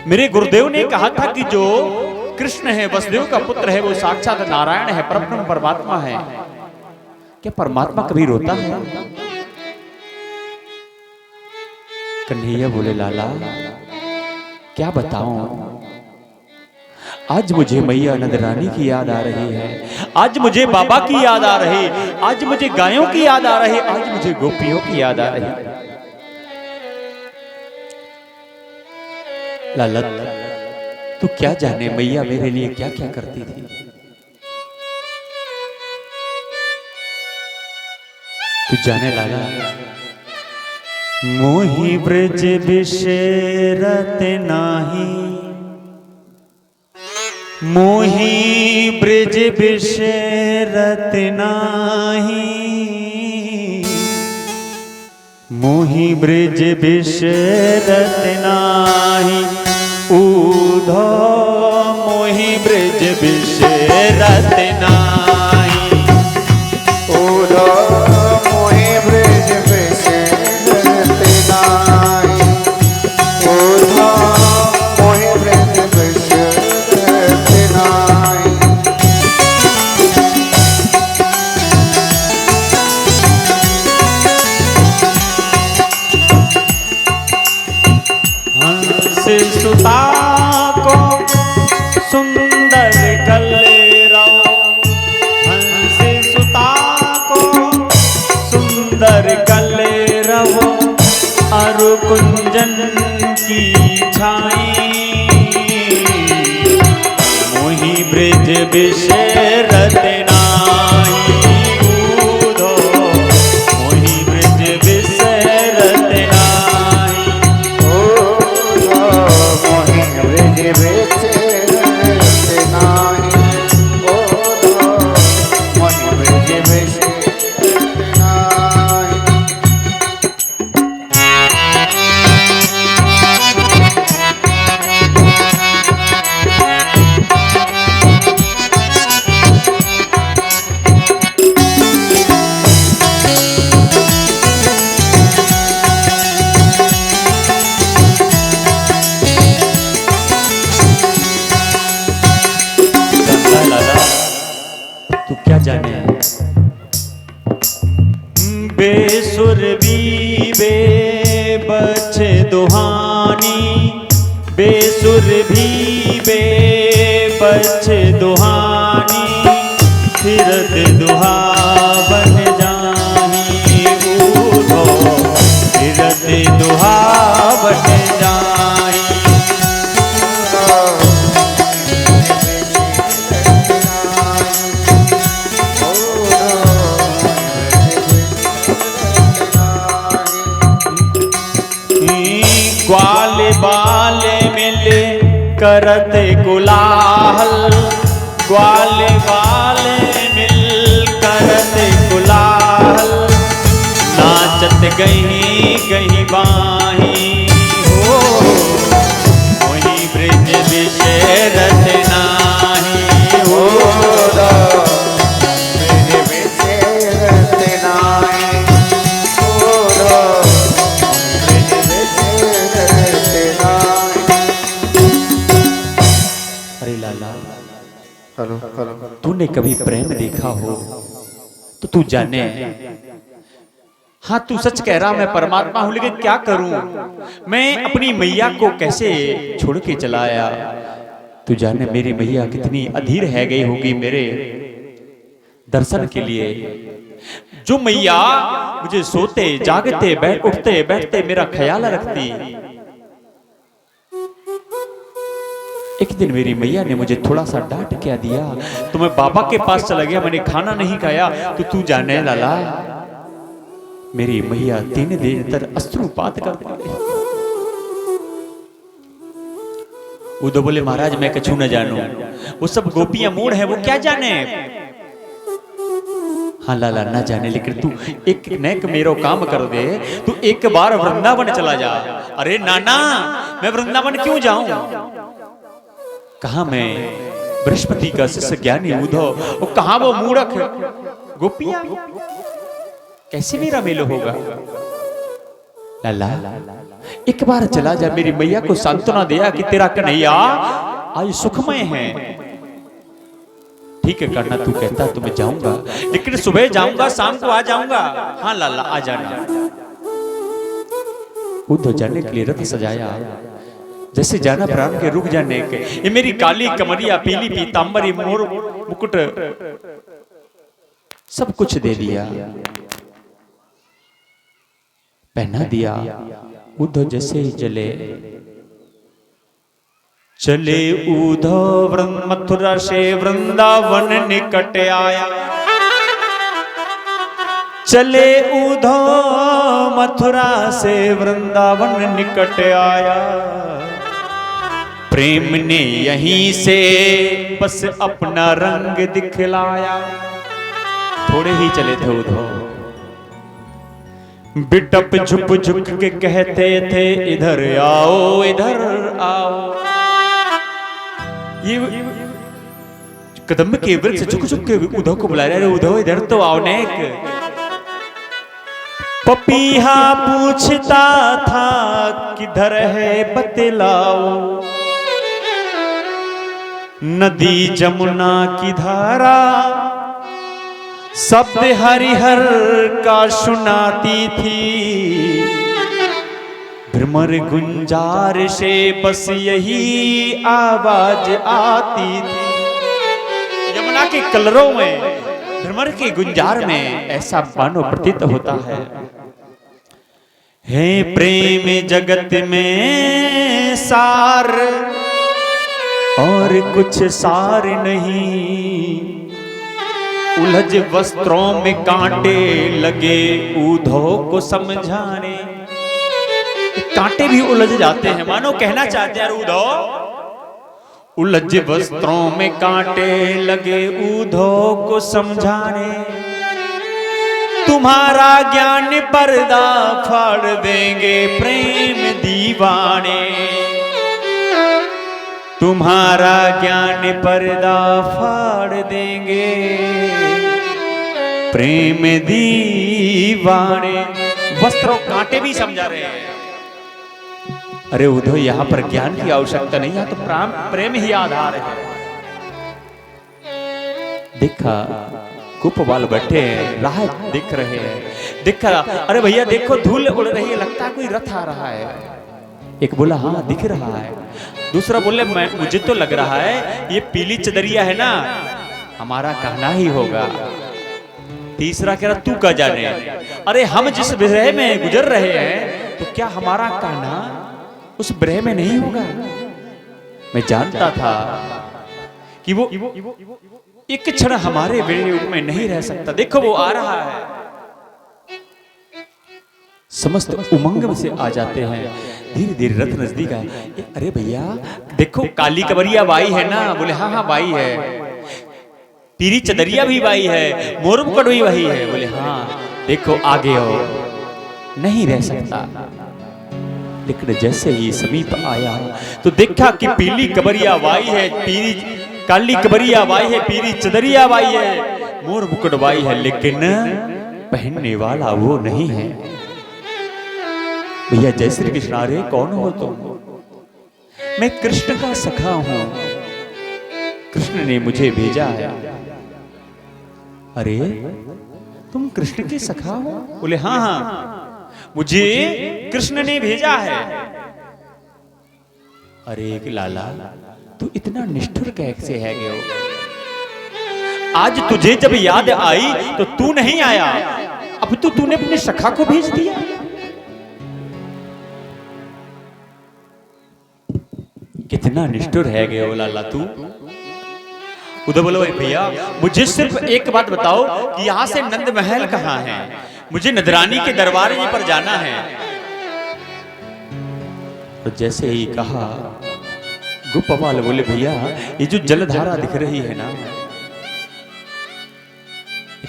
मेरे गुरुदेव ने कहा था कि जो कृष्ण है, वसुदेव का पुत्र है, वो साक्षात नारायण है, परब्रह्म परमात्मा है। क्या परमात्मा कभी रोता है? कन्हैया बोले, लाला क्या बताऊं, आज मुझे मैया नंद रानी की याद आ रही है, आज मुझे बाबा की याद आ रही, आज मुझे गायों की याद आ रही, आज मुझे गोपियों की याद आ रही। लाला तू क्या जाने मैया मेरे लिए क्या क्या करती थी। तू जाने लाला, मोहि ब्रज बिसरत नाही, मोहि ब्रज बिसरत नाही, मोहि ब्रज बिसरत नाही, ऊधो मोहि ब्रज बिसरत नाही, ऊधो मोहि ब्रज बिसरत नाही, ऊधो मोहि ब्रज बिसरत नाही। हंस सुता को सुंदर कलरव, हंस सुता को सुंदर कलरव, अरु कुंजन की छाई, मोहि ब्रज बिसरत नाही, ऊधो मोहि ब्रज बिसरत नाही। मोहि ब्रज बिसरत नाही, ऊधो मोहि ब्रज बिसरत नाही। लाला तू क्या जाने, बेसुर भी बे बच दुहानी, बेसुर भी बे बच दुहानी, फिरत दुहावन जानी, ऊधो फिरत दुहावन जानी। ग्वाल बाल मिले करत गुलाहल, ग्वाल बाल मिल करत गुलाहल, नाचत गही गही बाही, हो मोहि ब्रज बिसरत नाही, हो ब्रज बिसरत नाही, ऊधो ब्रज बिसरत नाही। अरे लाला, हेलो हेलो, तूने कभी प्रेम देखा हो तो तू जाने, हाँ तू सच कह रहा मैं परमात्मा हूं, लेकिन क्या करूं, मैं अपनी मैया को कैसे छोड़ के चला आया। तू जाने मेरी मैया कितनी अधीर है गई होगी मेरे दर्शन के लिए। जो मैया मुझे सोते जागते उठते बैठते मेरा ख्याल रखती। एक दिन मेरी मैया ने मुझे थोड़ा सा डांट क्या दिया तो मैं बाबा के पास चला गया, मैंने खाना नहीं खाया। तो तू जाने लाला, मेरी मैया 3 दिन तक अश्रुपात करती रही। उधर बोले महाराज मैं कछु न जानू, वो सब गोपियां मूड है, वो क्या जाने। हाँ लाला ना जाने, लेकिन तू एक नेक मेरो काम कर दे, तू एक बार वृंदावन चला जा। अरे नाना मैं वृंदावन क्यों जाऊं, कहा मैं बृहस्पति का शिष्य ज्ञानी उद्धव, और कहा वो मूर्ख गोपियां, कैसे मेरा मेल होगा। लाला एक बार चला जा, मेरी मैया को सांत्वना दिया कि तेरा कन्हैया आज सुखमय है। ठीक है करना, तू कहता तो मैं जाऊंगा, लेकिन सुबह जाऊंगा, शाम को आ जाऊंगा। हाँ लाला आ जाना। उद्धव जाने के लिए रथ सजाया, जैसे जाना प्राण के रुक जाने के। ये मेरी काली कमरिया, पीली पीतांबरी, मोर मुकुट सब कुछ दे दिया, पहना दिया। उद्धव जैसे ही चले उद्धव मथुरा से वृंदावन निकट आया। चले उद्धव मथुरा से वृंदावन निकट आया। प्रेम ने यहीं से बस अपना रंग दिखलाया। थोड़े ही चले थे उद्धव, बिटप झुक झुक के कहते थे इधर आओ, इधर आओ। ये कदम के वृक्ष झुक झुक के उद्धव को बुला रहे, उद्धव इधर तो आओ। नेक पपीहा पूछता था किधर है बतलाओ। नदी जमुना की धारा शब्द हरिहर का सुनाती थी। भ्रमर गुंजार से बस यही आवाज आती थी। यमुना के कलरों में, भ्रमर के गुंजार में ऐसा मानो प्रतीत होता है प्रेम जगत में सार और कुछ सार नहीं। उलझ वस्त्रों में कांटे लगे उद्धव को समझाने। कांटे भी उलझ जाते हैं, मानो कहना चाहते हैं उद्धव, उलझ वस्त्रों में कांटे लगे उद्धव को समझाने। तुम्हारा ज्ञान पर्दा फाड़ देंगे प्रेम दीवाने। तुम्हारा ज्ञान पर्दा फाड़ देंगे प्रेम दीवाने। वस्त्रों कांटे भी समझा रहे हैं। अरे उद्धव, यहां पर ज्ञान की आवश्यकता नहीं है, तो प्रेम ही आधार है। देखा कुपवाल बैठे हैं, राह दिख रहे हैं। दिखा, अरे भैया देखो धूल उड़ रही है, लगता है कोई रथ आ रहा है। एक बोला हाँ दिख रहा है, दूसरा बोले मुझे तो लग रहा है ये पीली चदरिया है ना, हमारा कहना ही होगा। तीसरा कह रहा तू क्या जाने, अरे हम जिस विषय में गुजर रहे हैं तो क्या हमारा कहना उस ब्रह में नहीं होगा। मैं जानता था कि वो एक क्षण हमारे वियोग में नहीं रह सकता। देखो वो आ रहा है। समस्त उमंग से आ जाते हैं, धीरे धीरे रथ नजदीक आए। अरे भैया देखो काली कबरिया बाई है ना, बोले हाँ हाँ बाई है। पीरी चदरिया भी बाई है, मोर मुकुट भी वही है, बोले हाँ। देखो आगे हो, नहीं रह सकता। लेकिन जैसे ही समीप आया तो देखा कि पीली कबरिया बाई है, पीरी काली कबरिया बाई है, पीरी चदरिया बाई है, मोर मुकुट बाई है, लेकिन पहनने वाला वो नहीं है। भैया जय श्री कृष्ण, रे कौन हो तुम? मैं कृष्ण का सखा हूं, कृष्ण ने मुझे भेजा है। अरे तुम कृष्ण के सखा हो? बोले हाँ हाँ मुझे कृष्ण ने भेजा है। अरे लाला तू इतना निष्ठुर कैसे है गयो? आज तुझे जब याद आई तो तू नहीं आया, अब तो तूने अपने सखा को भेज दिया। कितना निष्ठुर है गयो लाला तू। उधर बोलो भैया मुझे सिर्फ एक बात बताओ कि यहां से नंद महल कहां है? मुझे नंदरानी के दरबार पर जाना है। तो जैसे ही कहा गोपाल बोले भैया ये जो जलधारा दिख रही है ना,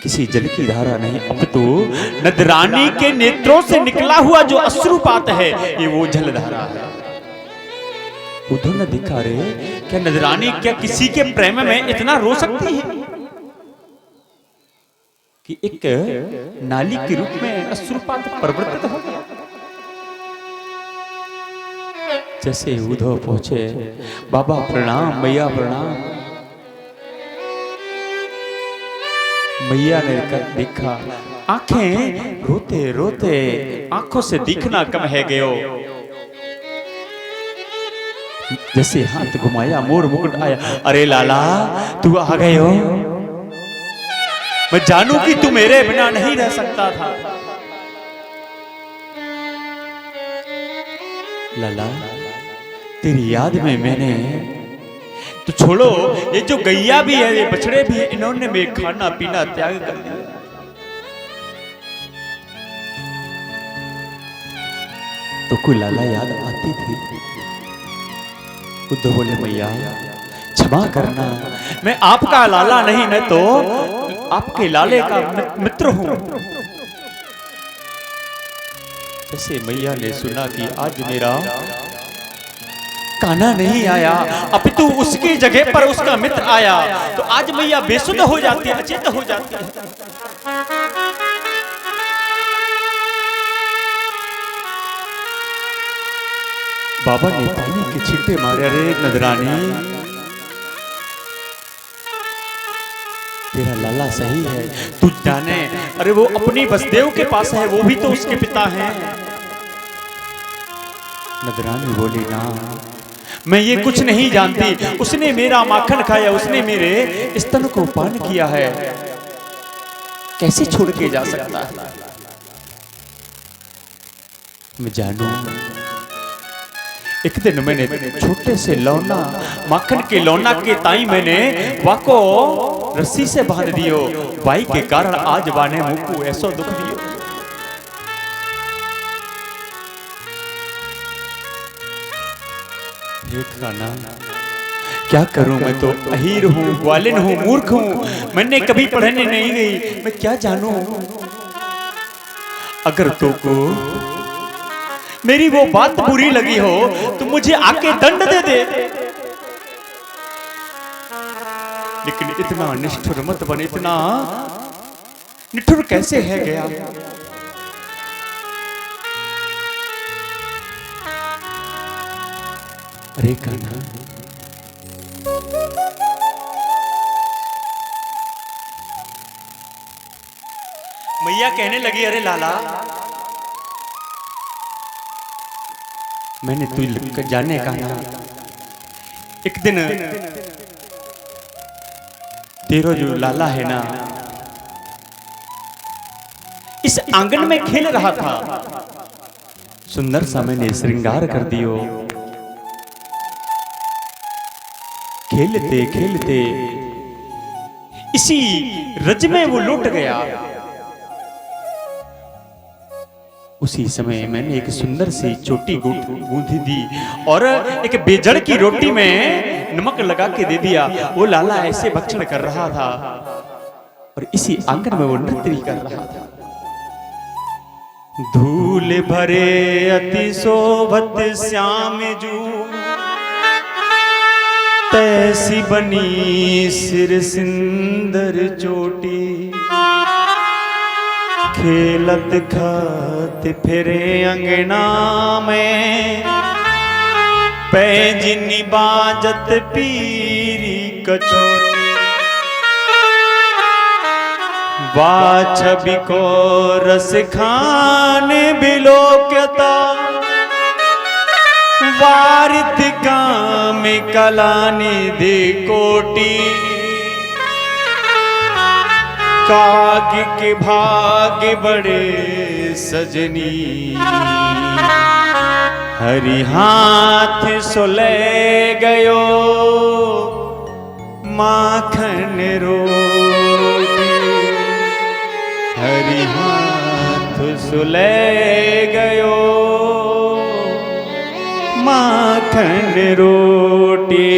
किसी जल की धारा नहीं, अब तो नंदरानी के नेत्रों से निकला हुआ जो अश्रुपात है ये वो जलधारा है। उधर न दिखा रहे क्या नंदरानी क्या किसी के प्रेम में इतना रो सकती है कि एक नाली के रूप में अश्रुपात प्रवर्तित हो गया। जैसे उधो पहुंचे, बाबा प्रणाम, मैया प्रणाम। मैया ने देखा, आंखें रोते रोते आंखों से दिखना कम है गयो। जैसे हाथ घुमाया, मोर मुकुट आया। अरे लाला, तू आ गए हो। मैं जानू कि तू मेरे बिना नहीं रह सकता था। लाला, तेरी याद में मैंने, तो छोड़ो, ये जो गैया भी है, ये बछड़े भी है, इन्होंने मेरे खाना पीना त्याग कर दिया। तो कोई लाला याद आती थी। बुद्ध बोले, मैया क्षमा करना, मैं आपका लाला नहीं, मैं तो आपके लाले का मित्र हूं। जैसे मैया ने सुना कि आज मेरा कान्हा नहीं आया, अपितु उसकी जगह पर उसका मित्र आया, तो आज मैया बेसुध हो जाती है, अचेत हो जाती है। बाबा ने पानी के छींटे मारे। अरे नजरानी, तेरा लाला सही है, तू जाने। अरे वो अपनी बसदेव के पास है, वो भी तो उसके पिता हैं। नजरानी बोली, ना, मैं ये कुछ नहीं जानती। उसने मेरा माखन खाया, उसने मेरे स्तन को पान किया है, कैसे छोड़ के जा सकता है। मैं जानू, एक दिन मैंने छोटे से लौना, माखन के लौना के ताई मैंने वाको रस्सी से बांध दियो, बाई के कारण आज बाने मुकु ऐसो दुख दियो। खाना क्या करूं, मैं तो अहीर हूं, ग्वालिन हूं, मूर्ख हूं, मैंने कभी पढ़ने नहीं गई, मैं क्या जानूं। अगर तो को मेरी वो बात बुरी लगी हो तो मुझे आके दंड दे दे, लेकिन इतना निष्ठुर मत बन। इतना निष्ठुर कैसे है गया। अरे कान्हा, मैया कहने लगी, अरे लाला, मैंने तू जाने का ना, एक दिन तेरा जो लाला है ना, इस आंगन में खेल रहा था, सुंदर सा मैंने श्रृंगार कर दियो। खेलते खेलते इसी रज में वो लौट गया। उसी समय मैंने एक सुंदर सी चोटी गूंथी दी और एक बेजड़ की रोटी में नमक लगा के दे दिया। वो लाला ऐसे भक्षण कर रहा था और इसी आंगन में वो नृत्य भी कर रहा था। धूल भरे अति शोभत श्याम जू, तैसी बनी सिर सिंदर चोटी, खेलत खात फिरे अंगना में, पैजिनी बाजत पीरी कछोटी, वाछबी को रस खान बिलोक्यता, वारित काम कलानी दे कोटी, काग के भाग बड़े सजनी, हरि हाथ सुले गयो माखन रोटी, हरि हाथ सुले गयो माखन रोटी।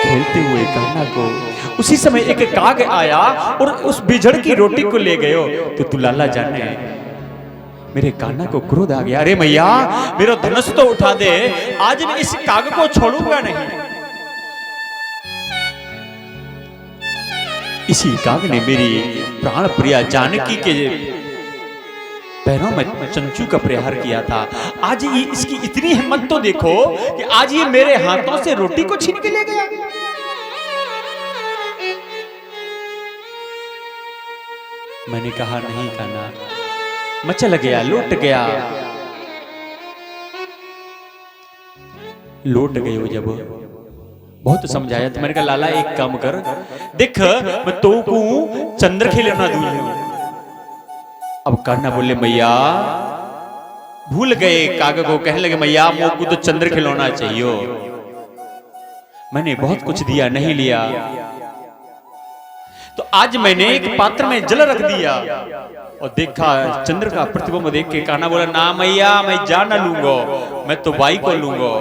खेलते हुए कान्हा को उसी समय एक काग आया और उस बिजड़ की रोटी को ले गयो। तो तू लाला जाने, मेरे कान्हा को क्रोध आ गया। अरे मैया, मेरा धनुष तो उठा दे, आज मैं इस काग को छोड़ूंगा नहीं। इसी काग ने मेरी प्राण प्रिया जानकी के पैरों में चंचू का प्रहार किया था, आज ये इसकी इतनी हिम्मत तो देखो कि आज ये मेरे हाथों से रोटी को छीन के ले गया। मैंने कहा नहीं कान्हा, मचल गया, लौट गया। लौट गए हो जब बहुत समझाया तो मैंने कहा लाला एक काम कर, देख मैं तो को चंद्र खिलौना दूं। अब कान्हा बोले मैया भूल गए काका को, कहने लगे मैया मोको तो चंद्र खिलौना चाहिए, मैंने बहुत कुछ दिया नहीं लिया। तो आज मैंने एक पात्र में जल रख दिया और देखा चंद्र का प्रतिबिंब देख के कान्हा बोला ना मैया मैं जा ना लूंगा, मैं तो बाई को लूंगा।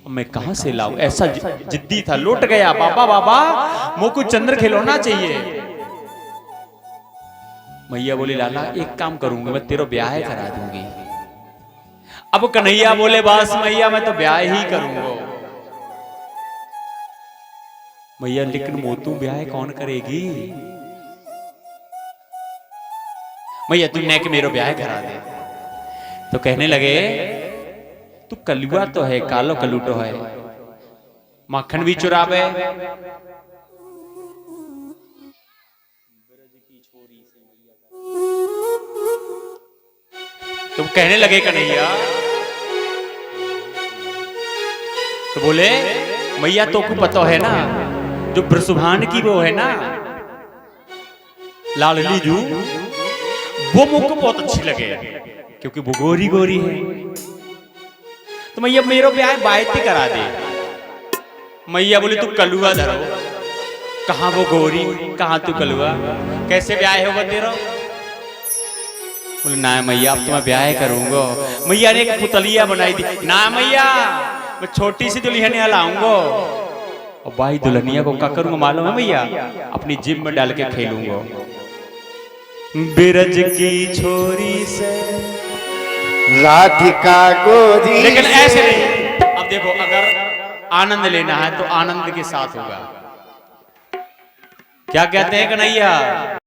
मैं कहां से लाऊं, ऐसा जिद्दी था। लौट गया, बाबा बाबा मोको चंद्र खिलौना चाहिए। मैया बोली लाला एक काम करूंगी, मैं तेरा ब्याह करा दूंगी। अब कन्हैया बोले बस मैया मैं तो ब्याह ही करूंगा। मैया लेकिन मोतू ब्याह कौन करेगी? मैया तू ने कि मेरा ब्याह करा दे। तो कहने लगे तू कलुआ तो है, कालो कलूटो है, माखन भी चुरावे। तुम कहने लगे कन्हैया, तो बोले मैया तो को पता है ना जो ब्रसुभान की वो है ना लाडली जू, वो मुझको बहुत अच्छी लगे क्योंकि वो गोरी गोरी है। तो मैया मेरा ब्याह बायती करा दे। मैया बोली तू कलुआ धरो, कहां वो गोरी कहां तू कलुआ, कैसे ब्याह होगा तेरा? बोले ना मैया अब तो मैं ब्याह करूंगा। मैया ने एक पुतलिया बनाई थी, ना मैया मैं छोटी सी दुल्हन लाऊंगा और भाई दुल्हनिया को क्या करूंगा मालूम है मैया? अपनी जिम में डाल के खेलूंगा। बिरज की छोरी से राधिका गोरी, लेकिन ऐसे नहीं। अब देखो अगर आनंद लेना है तो आनंद के साथ होगा। क्या कहते हैं कन्हैया?